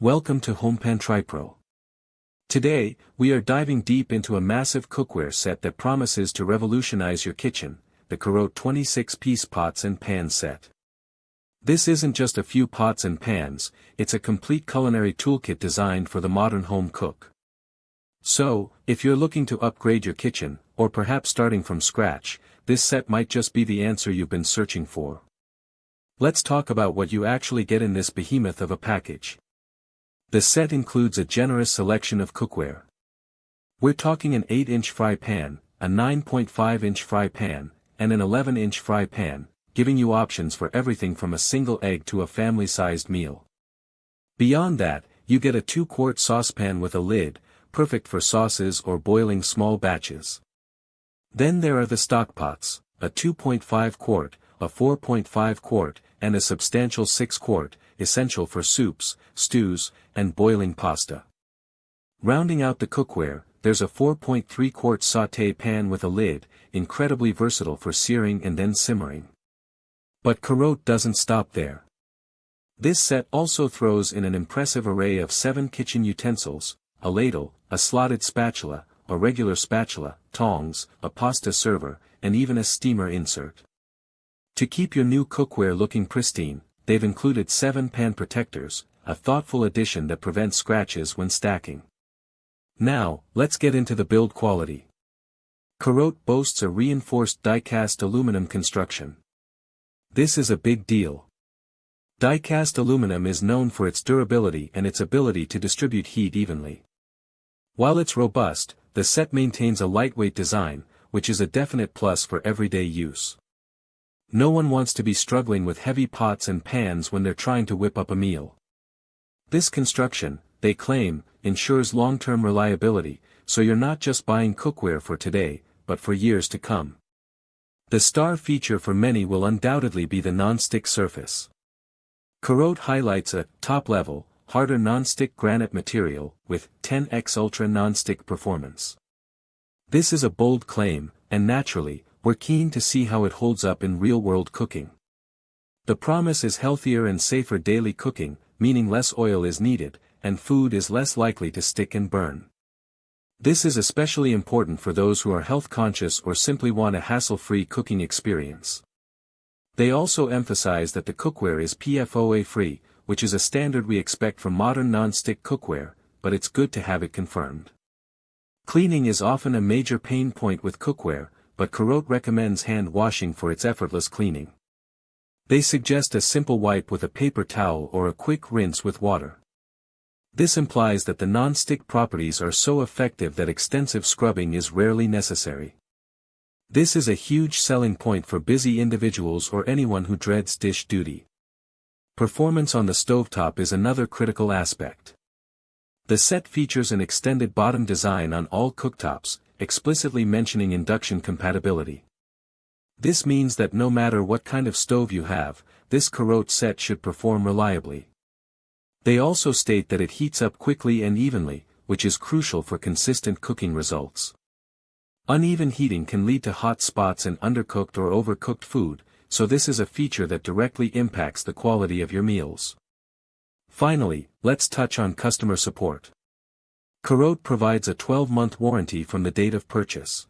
Welcome to HomePan TriPro. Today, we are diving deep into a massive cookware set that promises to revolutionize your kitchen, the CAROTE 26-piece pots and pans set. This isn't just a few pots and pans, it's a complete culinary toolkit designed for the modern home cook. So, if you're looking to upgrade your kitchen, or perhaps starting from scratch, this set might just be the answer you've been searching for. Let's talk about what you actually get in this behemoth of a package. The set includes a generous selection of cookware. We're talking an 8-inch fry pan, a 9.5-inch fry pan, and an 11-inch fry pan, giving you options for everything from a single egg to a family-sized meal. Beyond that, you get a 2-quart saucepan with a lid, perfect for sauces or boiling small batches. Then there are the stockpots, a 2.5 quart, a 4.5 quart, and a substantial 6 quart, essential for soups, stews, and boiling pasta. Rounding out the cookware, there's a 4.3 quart sauté pan with a lid, incredibly versatile for searing and then simmering. But CAROTE doesn't stop there. This set also throws in an impressive array of 7 kitchen utensils, a ladle, a slotted spatula, a regular spatula, tongs, a pasta server, and even a steamer insert. To keep your new cookware looking pristine, they've included 7 pan protectors, a thoughtful addition that prevents scratches when stacking. Now, let's get into the build quality. CAROTE boasts a reinforced die-cast aluminum construction. This is a big deal. Die-cast aluminum is known for its durability and its ability to distribute heat evenly. While it's robust, the set maintains a lightweight design, which is a definite plus for everyday use. No one wants to be struggling with heavy pots and pans when they're trying to whip up a meal. This construction, they claim, ensures long-term reliability, so you're not just buying cookware for today, but for years to come. The star feature for many will undoubtedly be the non-stick surface. CAROTE highlights a top-level, harder non-stick granite material with 10x ultra-nonstick performance. This is a bold claim, and naturally, we're keen to see how it holds up in real-world cooking. The promise is healthier and safer daily cooking, meaning less oil is needed, and food is less likely to stick and burn. This is especially important for those who are health-conscious or simply want a hassle-free cooking experience. They also emphasize that the cookware is PFOA-free, which is a standard we expect from modern non-stick cookware, but it's good to have it confirmed. Cleaning is often a major pain point with cookware, but CAROTE recommends hand washing for its effortless cleaning. They suggest a simple wipe with a paper towel or a quick rinse with water. This implies that the non-stick properties are so effective that extensive scrubbing is rarely necessary. This is a huge selling point for busy individuals or anyone who dreads dish duty. Performance on the stovetop is another critical aspect. The set features an extended bottom design on all cooktops, explicitly mentioning induction compatibility. This means that no matter what kind of stove you have, this CAROTE set should perform reliably. They also state that it heats up quickly and evenly, which is crucial for consistent cooking results. Uneven heating can lead to hot spots and undercooked or overcooked food, so this is a feature that directly impacts the quality of your meals. Finally, let's touch on customer support. CAROTE provides a 12-month warranty from the date of purchase.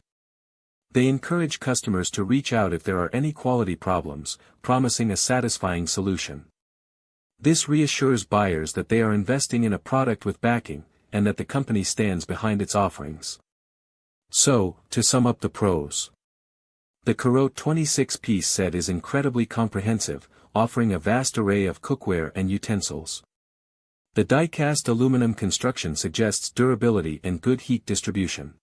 They encourage customers to reach out if there are any quality problems, promising a satisfying solution. This reassures buyers that they are investing in a product with backing, and that the company stands behind its offerings. So, to sum up the pros. The CAROTE 26-piece set is incredibly comprehensive, offering a vast array of cookware and utensils. The die-cast aluminum construction suggests durability and good heat distribution.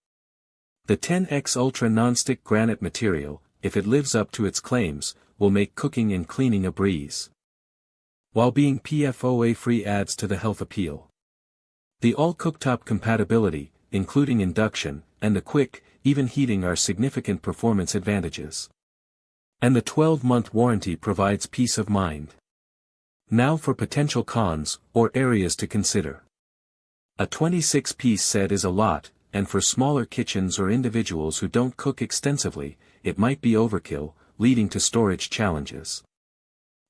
The 10x ultra-nonstick granite material, if it lives up to its claims, will make cooking and cleaning a breeze. While being PFOA-free adds to the health appeal. The all-cooktop compatibility, including induction, and the quick, even heating are significant performance advantages. And the 12-month warranty provides peace of mind. Now for potential cons, or areas to consider. A 26-piece set is a lot, and for smaller kitchens or individuals who don't cook extensively, it might be overkill, leading to storage challenges.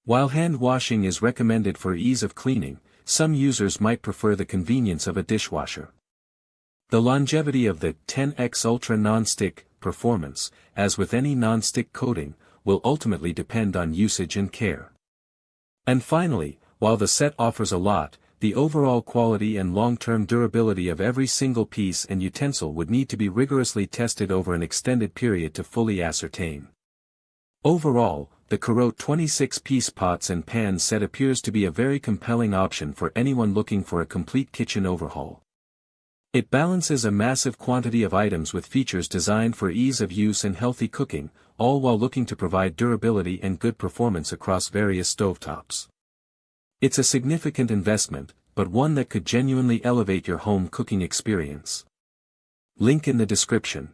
While hand washing is recommended for ease of cleaning, some users might prefer the convenience of a dishwasher. The longevity of the 10X ultra-nonstick performance, as with any non-stick coating, will ultimately depend on usage and care. And finally, while the set offers a lot, the overall quality and long-term durability of every single piece and utensil would need to be rigorously tested over an extended period to fully ascertain. Overall, the CAROTE 26-piece pots and pans set appears to be a very compelling option for anyone looking for a complete kitchen overhaul. It balances a massive quantity of items with features designed for ease of use and healthy cooking, all while looking to provide durability and good performance across various stovetops. It's a significant investment, but one that could genuinely elevate your home cooking experience. Link in the description.